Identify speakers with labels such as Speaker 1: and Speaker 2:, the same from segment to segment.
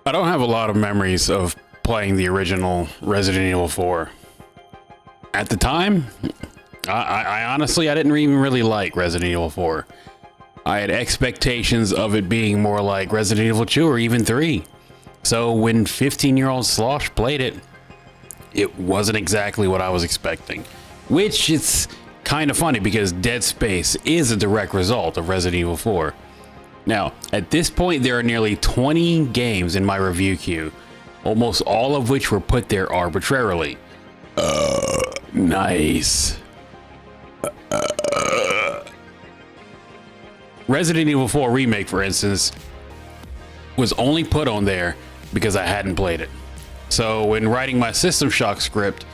Speaker 1: I don't have a lot of memories of playing the original Resident Evil 4. At the time, I honestly, I didn't even really like Resident Evil 4. I had expectations of it being more like Resident Evil 2 or even 3. So when 15-year-old Slosh played it, it wasn't exactly what I was expecting. Which it's kind of funny because Dead Space is a direct result of Resident Evil 4. Now, at this point, there are nearly 20 games in my review queue, almost all of which were put there arbitrarily. Nice. Resident Evil 4 Remake, for instance, was only put on there because I hadn't played it. So when writing my System Shock script,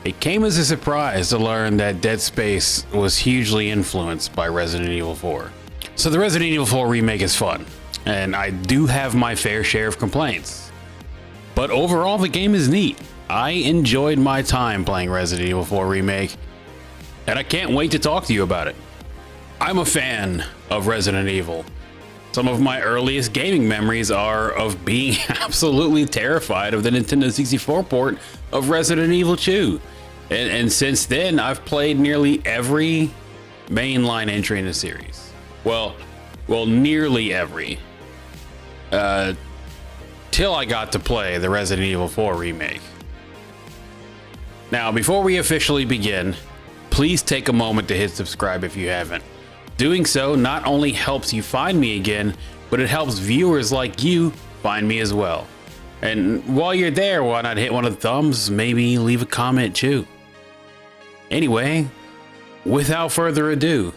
Speaker 1: it came as a surprise to learn that Dead Space was hugely influenced by Resident Evil 4. So the Resident Evil 4 Remake is fun, and I do have my fair share of complaints. But overall, the game is neat. I enjoyed my time playing Resident Evil 4 Remake, and I can't wait to talk to you about it. I'm a fan of Resident Evil. Some of my earliest gaming memories are of being absolutely terrified of the Nintendo 64 port of Resident Evil 2. And since then, I've played nearly every mainline entry in the series. Well, nearly every. Till I got to play the Resident Evil 4 Remake. Now, before we officially begin, please take a moment to hit subscribe if you haven't. Doing so not only helps you find me again, but it helps viewers like you find me as well. And while you're there, why not hit one of the thumbs, maybe leave a comment too. Anyway, without further ado,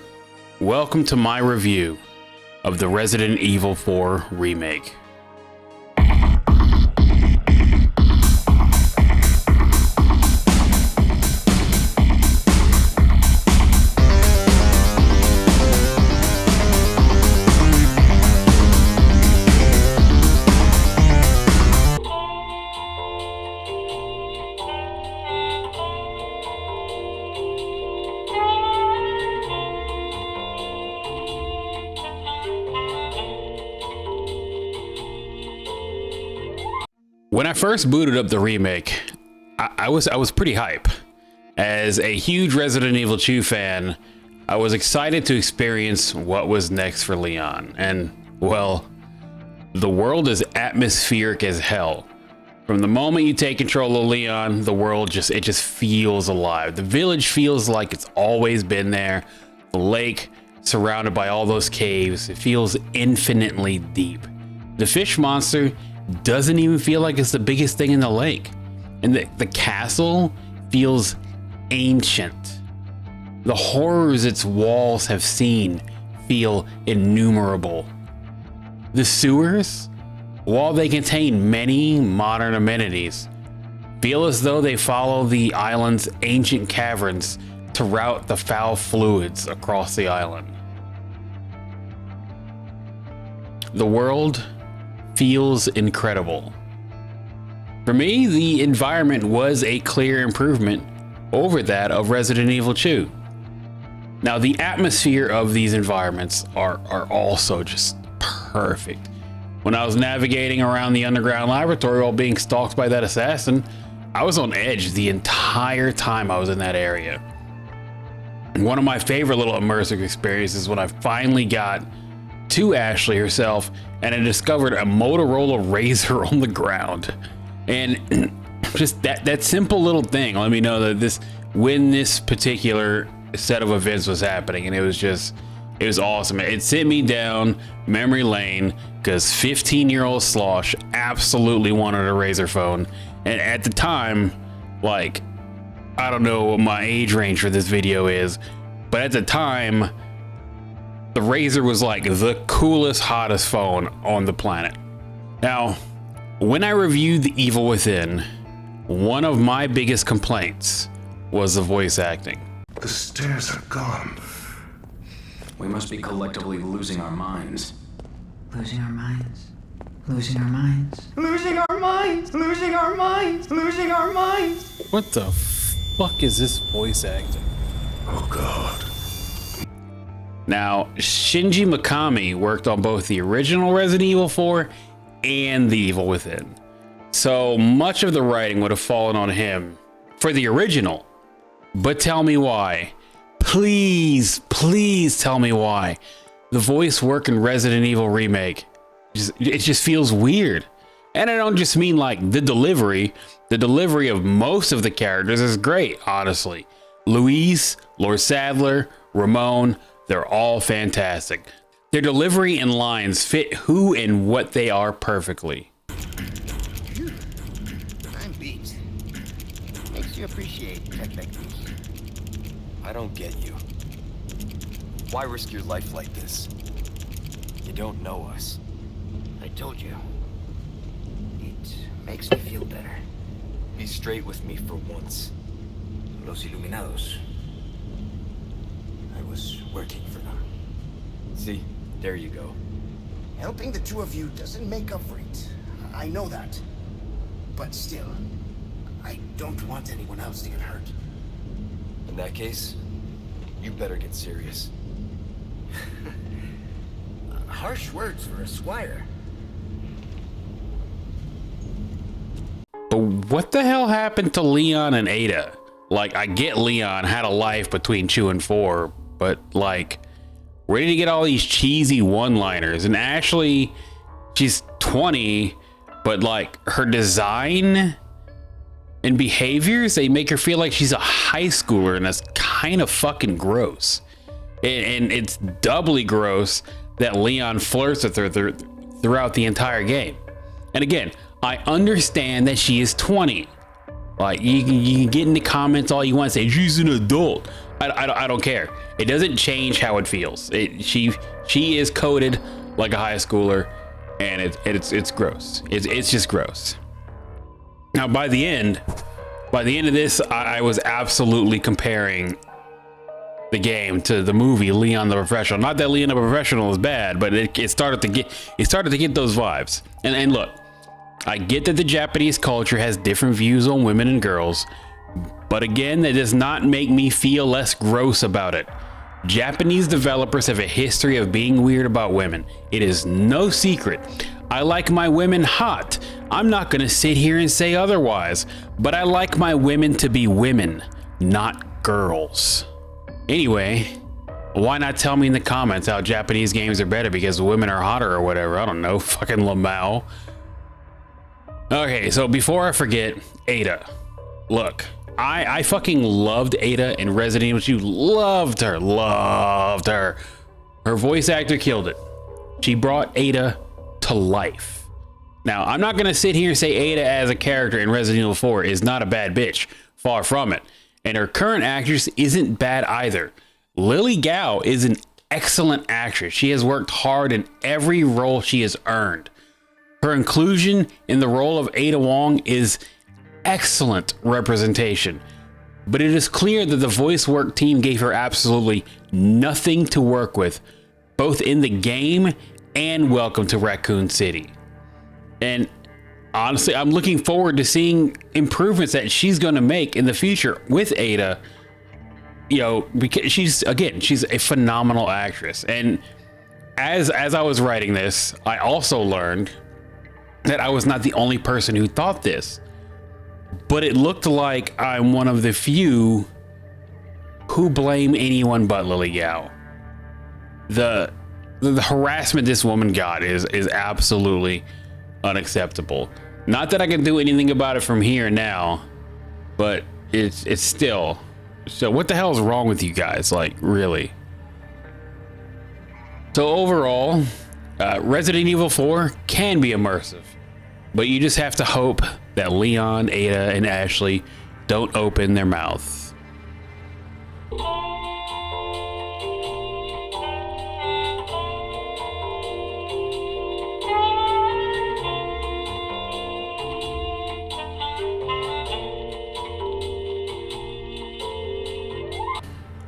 Speaker 1: welcome to my review of the Resident Evil 4 Remake. When I first booted up the remake, I was pretty hype. As a huge Resident Evil 2 fan, I was excited to experience what was next for Leon. And, well, the world is atmospheric as hell. From the moment you take control of Leon, the world just feels alive. The village feels like it's always been there. The lake, surrounded by all those caves, it feels infinitely deep. The fish monster doesn't even feel like it's the biggest thing in the lake. And the castle feels ancient. The horrors its walls have seen feel innumerable. The sewers, while they contain many modern amenities, feel as though they follow the island's ancient caverns to route the foul fluids across the island. The world feels incredible. For me, the environment was a clear improvement over that of Resident Evil 2. Now, the atmosphere of these environments are also just perfect. When I was navigating around the underground laboratory while being stalked by that assassin, I was on edge the entire time I was in that area. And one of my favorite little immersive experiences when I finally got to Ashley herself and I discovered a Motorola Razr on the ground. And just that simple little thing let me know that when this particular set of events was happening, and it was awesome. It sent me down memory lane because 15-year-old Slosh absolutely wanted a Razr phone. And at the time, like, I don't know what my age range for this video is, but at the time, the Razr was like the coolest, hottest phone on the planet. Now, when I reviewed The Evil Within, one of my biggest complaints was the voice acting.
Speaker 2: The stairs are gone.
Speaker 3: We must be collectively losing our minds.
Speaker 4: Losing our minds. Losing our minds.
Speaker 5: Losing our minds. Losing our minds. Losing our minds.
Speaker 1: What the fuck is this voice acting?
Speaker 2: Oh God.
Speaker 1: Now, Shinji Mikami worked on both the original Resident Evil 4 and The Evil Within. So much of the writing would have fallen on him for the original. But tell me why. Please, please tell me why. The voice work in Resident Evil Remake, it just feels weird. And I don't just mean like the delivery of most of the characters is great, honestly. Louise, Lord Sadler, Ramon, they're all fantastic. Their delivery and lines fit who and what they are perfectly.
Speaker 6: I'm beat. Makes you appreciate tech like this.
Speaker 7: I don't get you. Why risk your life like this? You don't know us.
Speaker 6: I told you. It makes me feel better.
Speaker 7: Be straight with me for once.
Speaker 6: Los Iluminados. I was working for them.
Speaker 7: See, there you go.
Speaker 6: Helping the two of you doesn't make up for it. I know that. But still, I don't want anyone else to get hurt.
Speaker 7: In that case, you better get serious.
Speaker 6: Harsh words for a squire.
Speaker 1: But what the hell happened to Leon and Ada? Like, I get Leon had a life between 2 and 4, but like, where did he get all these cheesy one-liners? And Ashley, she's 20, but like her design and behaviors, they make her feel like she's a high schooler, and that's kind of fucking gross. And it's doubly gross that Leon flirts with her throughout the entire game. And again, I understand that she is 20. Like, you can get in the comments all you want, say she's an adult. I don't care. It doesn't change how it feels. She is coded like a high schooler, and it's gross. It's just gross. Now, by the end of this, I was absolutely comparing the game to the movie Leon the Professional. Not that Leon the Professional is bad, but it started to get those vibes. And look, I get that the Japanese culture has different views on women and girls, but again, that does not make me feel less gross about it. Japanese developers have a history of being weird about women. It is no secret. I like my women hot. I'm not gonna sit here and say otherwise, but I like my women to be women, not girls. Anyway, why not tell me in the comments how Japanese games are better because the women are hotter or whatever? I don't know, fucking Lamau. Okay, so before I forget, Ada. Look, I fucking loved Ada in Resident Evil 2. Loved her. Her voice actor killed it. She brought Ada to life. Now, I'm not gonna sit here and say Ada as a character in Resident Evil 4 is not a bad bitch. Far from it. And her current actress isn't bad either. Lily Gao is an excellent actress. She has worked hard in every role she has earned. Her inclusion in the role of Ada Wong is excellent representation, but it is clear that the voice work team gave her absolutely nothing to work with, both in the game and Welcome to Raccoon City. And honestly, I'm looking forward to seeing improvements that she's going to make in the future with Ada, you know, because she's a phenomenal actress. And as I was writing this, I also learned that I was not the only person who thought this, but it looked like I'm one of the few who blame anyone but Lily Gao. The harassment this woman got is absolutely unacceptable. Not that I can do anything about it from here now, but it's still. So what the hell is wrong with you guys? Like, really? So overall, Resident Evil 4 can be immersive, but you just have to hope that Leon, Ada, and Ashley don't open their mouths.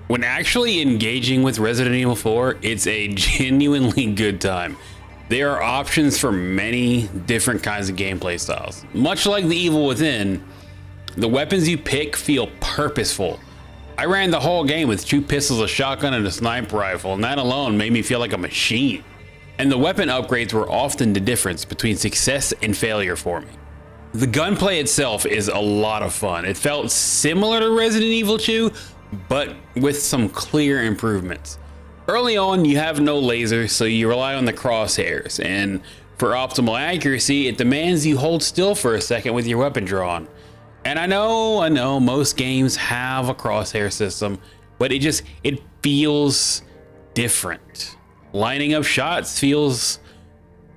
Speaker 1: When actually engaging with Resident Evil 4, it's a genuinely good time. There are options for many different kinds of gameplay styles. Much like The Evil Within, the weapons you pick feel purposeful. I ran the whole game with 2 pistols, a shotgun, and a sniper rifle, and that alone made me feel like a machine. and the weapon upgrades were often the difference between success and failure for me. The gunplay itself is a lot of fun. It felt similar to Resident Evil 2, but with some clear improvements. Early on, you have no laser, so you rely on the crosshairs, and for optimal accuracy, it demands you hold still for a second with your weapon drawn. And I know most games have a crosshair system, but it feels different. Lining up shots feels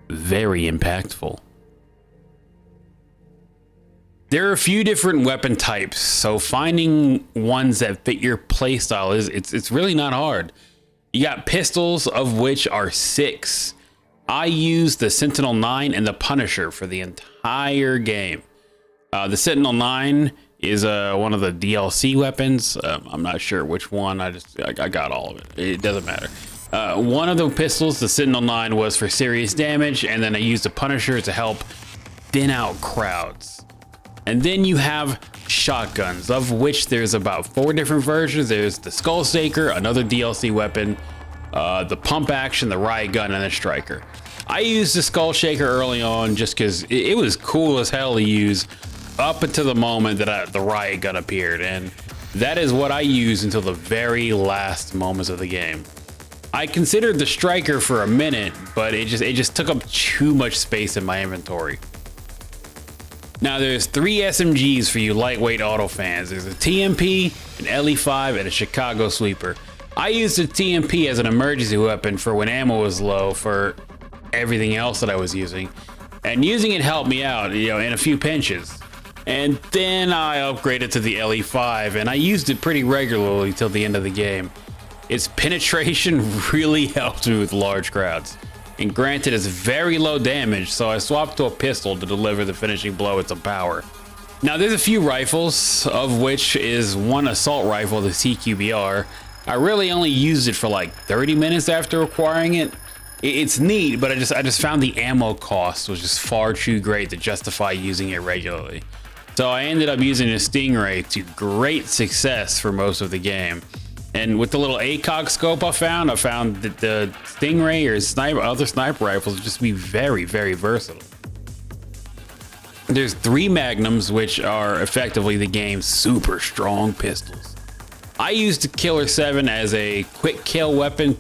Speaker 1: very impactful. There are a few different weapon types, so finding ones that fit your playstyle it's really not hard. You got pistols, of which are 6. I used the Sentinel 9 and the Punisher for the entire game. The Sentinel 9 is one of the DLC weapons. I'm not sure which one. I got all of it. It doesn't matter. One of the pistols, the Sentinel 9, was for serious damage, and then I used the Punisher to help thin out crowds. And then you have shotguns, of which there's about 4 different versions. There's the Skull Shaker, another DLC weapon, the pump action, the riot gun, and the striker. I used the Skull Shaker early on just because it was cool as hell to use up until the moment that the riot gun appeared, and that is what I used until the very last moments of the game. I considered the striker for a minute, but it just took up too much space in my inventory. Now there's 3 SMGs for you lightweight auto fans. There's a TMP, an LE5, and a Chicago Sweeper. I used the TMP as an emergency weapon for when ammo was low for everything else that I was using. And using it helped me out, in a few pinches. And then I upgraded to the LE5, and I used it pretty regularly till the end of the game. Its penetration really helped me with large crowds. And granted, it's very low damage, so I swapped to a pistol to deliver the finishing blow with some power. Now there's a few rifles, of which is one assault rifle, the CQBR. I really only used it for like 30 minutes after acquiring it. It's neat, but I just found the ammo cost was just far too great to justify using it regularly. So I ended up using a Stingray to great success for most of the game. And with the little ACOG scope I found that the Stingray or other sniper rifles would just be very, very versatile. There's 3 Magnums, which are effectively the game's super strong pistols. I used the Killer 7 as a quick kill weapon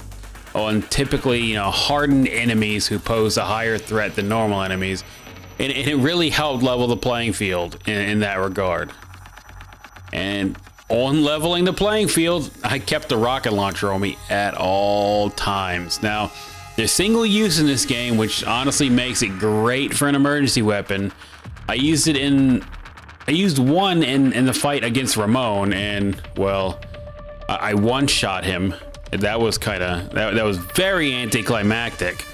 Speaker 1: on typically, hardened enemies who pose a higher threat than normal enemies. And it really helped level the playing field in that regard. And on leveling the playing field, I kept the rocket launcher on me at all times. Now, there's single use in this game, which honestly makes it great for an emergency weapon. I used one in the fight against Ramon, and well, I one-shot him. That was that was very anticlimactic.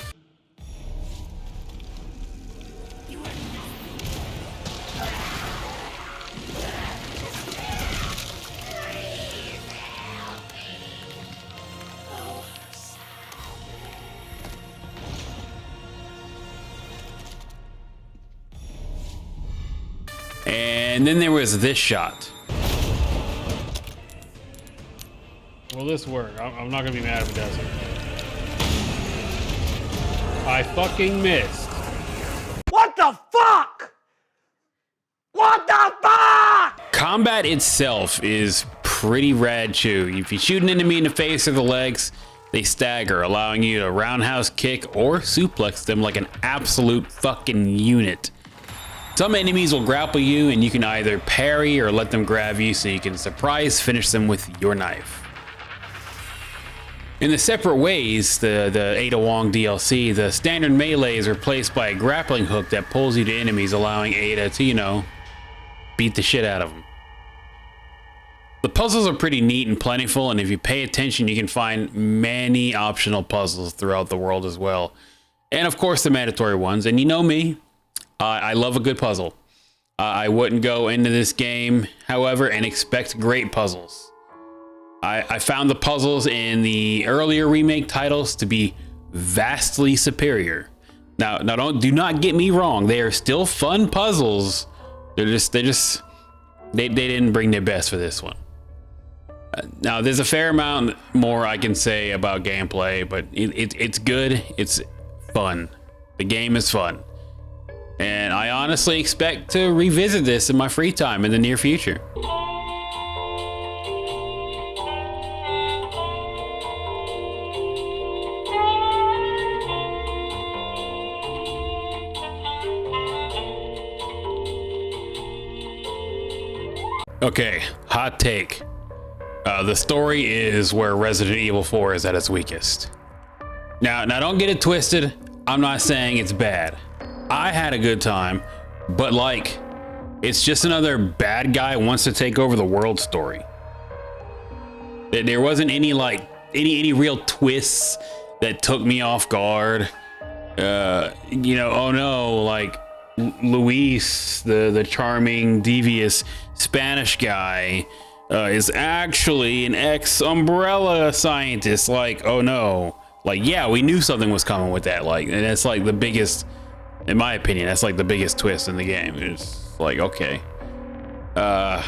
Speaker 1: And then there was this shot. Will this work? I'm not gonna be mad if it doesn't. I fucking missed.
Speaker 5: What the fuck? What the fuck?
Speaker 1: Combat itself is pretty rad too. If you shoot an enemy in the face or the legs, they stagger, allowing you to roundhouse kick or suplex them like an absolute fucking unit. Some enemies will grapple you, and you can either parry or let them grab you so you can surprise finish them with your knife. In the separate ways, the Ada Wong DLC, the standard melee is replaced by a grappling hook that pulls you to enemies, allowing Ada to, beat the shit out of them. The puzzles are pretty neat and plentiful, and if you pay attention, you can find many optional puzzles throughout the world as well. And of course, the mandatory ones. And you know me, I love a good puzzle. I wouldn't go into this game, however, and expect great puzzles. I found the puzzles in the earlier remake titles to be vastly superior. Now do not get me wrong, they are still fun puzzles. They didn't bring their best for this one. Now there's a fair amount more I can say about gameplay, but it's good. It's fun. The game is fun. And I honestly expect to revisit this in my free time in the near future. Okay, hot take. The story is where Resident Evil 4 is at its weakest. Now don't get it twisted. I'm not saying it's bad. I had a good time, but like, it's just another bad guy wants to take over the world story. There wasn't any like any real twists that took me off guard. You know, oh no, like Luis, the charming, devious Spanish guy, is actually an ex-Umbrella scientist. Like, oh no. Like, yeah, we knew something was coming with that. Like, and that's like the biggest, in my opinion, that's like the biggest twist in the game. It's like, okay. The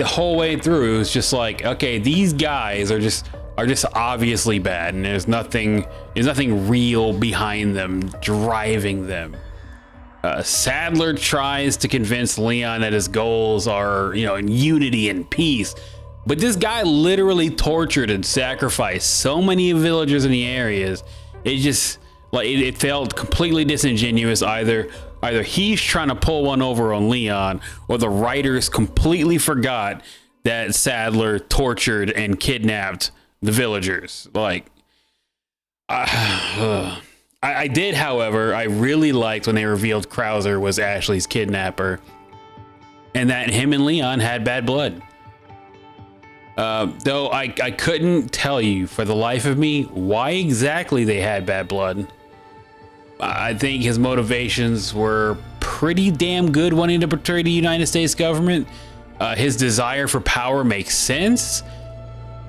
Speaker 1: whole way through, it was just like, okay, these guys are just obviously bad, and there's nothing real behind them driving them. Sadler tries to convince Leon that his goals are, you know, in unity and peace, but this guy literally tortured and sacrificed so many villagers in the areas. It just like it felt completely disingenuous. Either he's trying to pull one over on Leon, or the writers completely forgot that Sadler tortured and kidnapped the villagers. Like, I did, however, I really liked when they revealed Krauser was Ashley's kidnapper, and that him and Leon had bad blood. Though I couldn't tell you for the life of me why exactly they had bad blood. I think his motivations were pretty damn good, wanting to betray the United States government. His desire for power makes sense,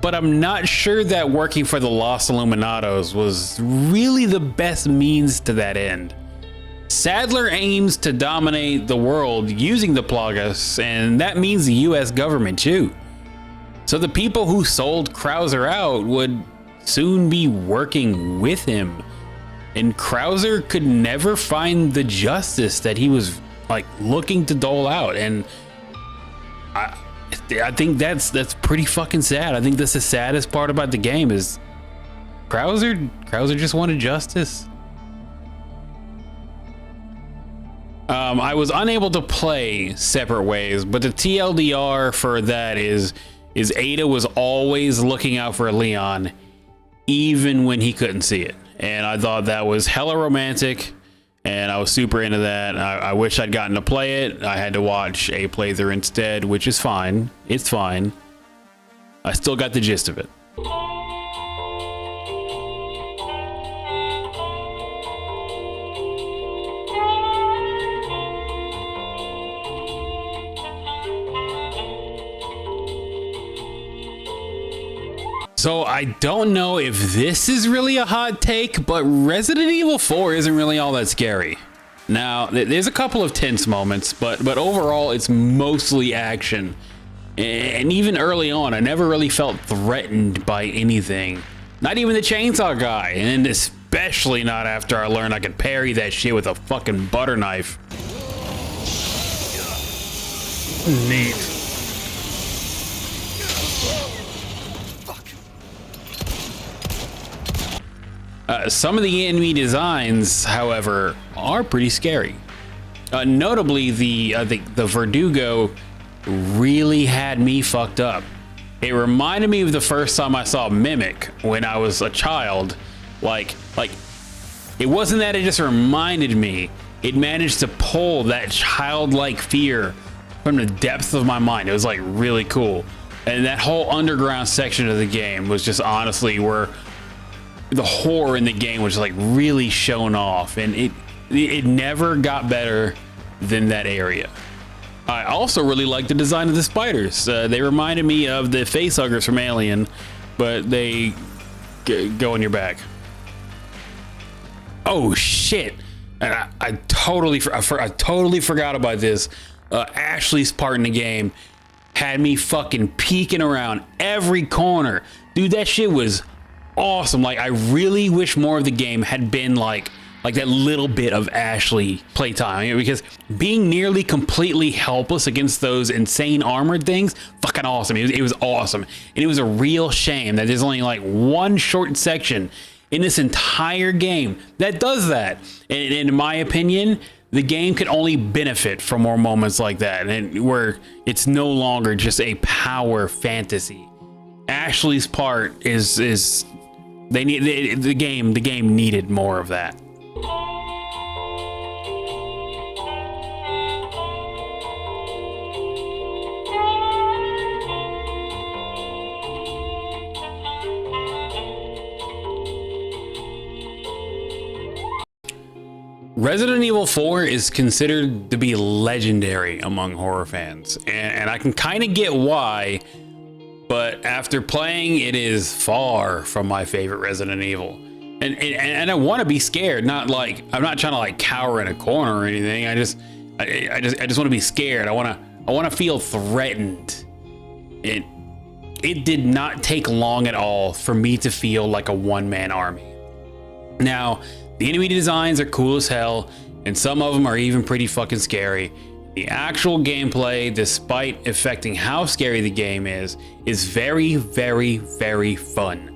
Speaker 1: but I'm not sure that working for the Los Illuminados was really the best means to that end. Sadler aims to dominate the world using the Plagas, and that means the US government too. So the people who sold Krauser out would soon be working with him, and Krauser could never find the justice that he was like looking to dole out. And I think that's pretty fucking sad. I think that's the saddest part about the game is Krauser just wanted justice. I was unable to play Separate Ways, but the TLDR for that is Ada was always looking out for Leon, even when he couldn't see it. And I thought that was hella romantic, and I was super into that. I wish I'd gotten to play it. I had to watch a playthrough instead, which is fine. It's fine. I still got the gist of it. So I don't know if this is really a hot take, but Resident Evil 4 isn't really all that scary. Now, there's a couple of tense moments, but overall it's mostly action. And even early on, I never really felt threatened by anything. Not even the chainsaw guy, and especially not after I learned I could parry that shit with a fucking butter knife. Neat. Some of the enemy designs, however, are pretty scary. Notably, the Verdugo really had me fucked up. It reminded me of the first time I saw Mimic when I was a child. Like it wasn't that it just reminded me. It managed to pull that childlike fear from the depths of my mind. It was like really cool. And that whole underground section of the game was just honestly where the horror in the game was like really shown off, and it never got better than that area. I also really liked the design of the spiders. They reminded me of the facehuggers from Alien, but they go on your back. Oh shit! And I totally forgot about this. Ashley's part in the game had me fucking peeking around every corner. Dude, that shit was awesome. Like, I really wish more of the game had been like that little bit of Ashley playtime, because being nearly completely helpless against those insane armored things, fucking awesome. It was awesome. And it was a real shame that there's only like one short section in this entire game that does that. And in my opinion, the game could only benefit from more moments like that, and where it's no longer just a power fantasy. Ashley's part is the game needed more of that. Resident Evil 4 is considered to be legendary among horror fans, and I can kind of get why, but after playing, it is far from my favorite Resident Evil. And I want to be scared, not like, I'm not trying to like cower in a corner or anything. I just want to be scared. I want to feel threatened. It did not take long at all for me to feel like a one-man army. Now, the enemy designs are cool as hell, and some of them are even pretty fucking scary. The actual gameplay, despite affecting how scary the game is very, very, very fun.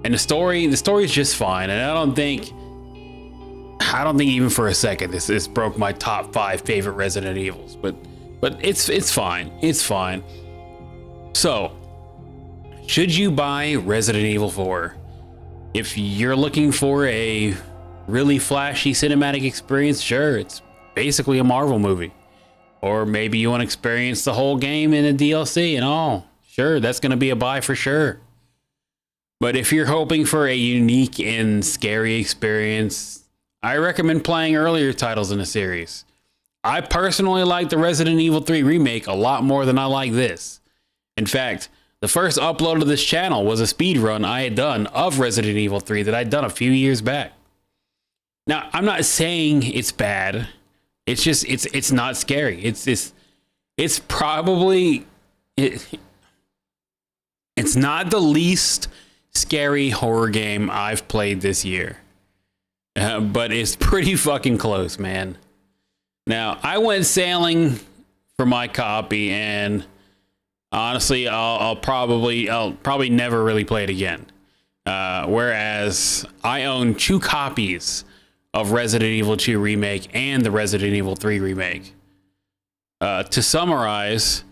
Speaker 1: And the story is just fine. And I don't think even for a second this broke my top 5 favorite Resident Evils. But it's fine. It's fine. So, should you buy Resident Evil 4? If you're looking for a really flashy cinematic experience, sure, it's basically a Marvel movie. Or maybe you want to experience the whole game in a DLC and all. Sure, that's going to be a buy for sure. But if you're hoping for a unique and scary experience, I recommend playing earlier titles in the series. I personally like the Resident Evil 3 Remake a lot more than I like this. In fact, the first upload of this channel was a speed run I had done of Resident Evil 3 that I'd done a few years back. Now, I'm not saying it's bad. It's just, it's not scary. It's not the least scary horror game I've played this year. But it's pretty fucking close, man. Now, I went sailing for my copy, and honestly, I'll probably never really play it again. Whereas I own 2 copies of Resident Evil 2 Remake and the Resident Evil 3 Remake. To summarize,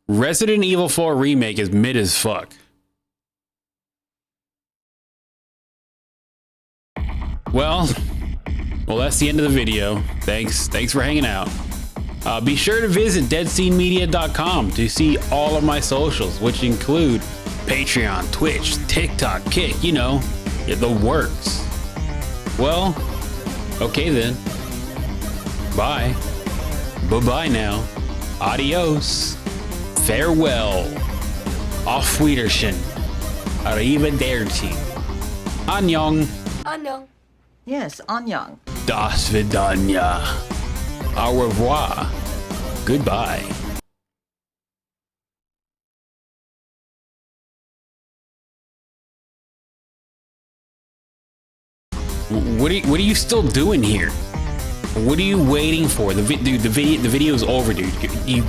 Speaker 1: Resident Evil 4 Remake is mid as fuck. Well, that's the end of the video. Thanks for hanging out. Be sure to visit deadscenemedia.com to see all of my socials, which include Patreon, Twitch, TikTok, Kick, you know, the works. Well, okay then. Bye. Bye-bye now. Adios. Farewell. Auf Wiedersehen. Arrivederci. Annyeong.
Speaker 8: Annyeong.
Speaker 9: Yes, annyeong.
Speaker 1: Das vidanya. Au revoir. Goodbye. What are you still doing here? What are you waiting for? The video is over, dude. You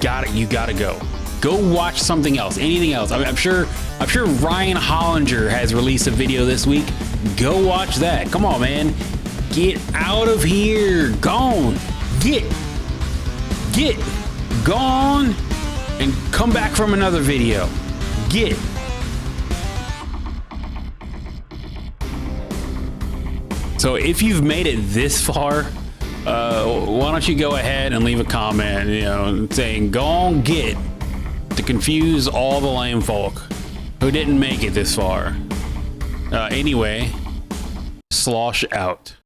Speaker 1: gotta go. Go watch something else, anything else. I'm sure Ryan Hollinger has released a video this week. Go watch that. Come on, man. Get out of here. Gone. Get gone and come back from another video. Get. So if you've made it this far, why don't you go ahead and leave a comment, you know, saying "go on, get," to confuse all the lame folk who didn't make it this far. Anyway, Slosh out.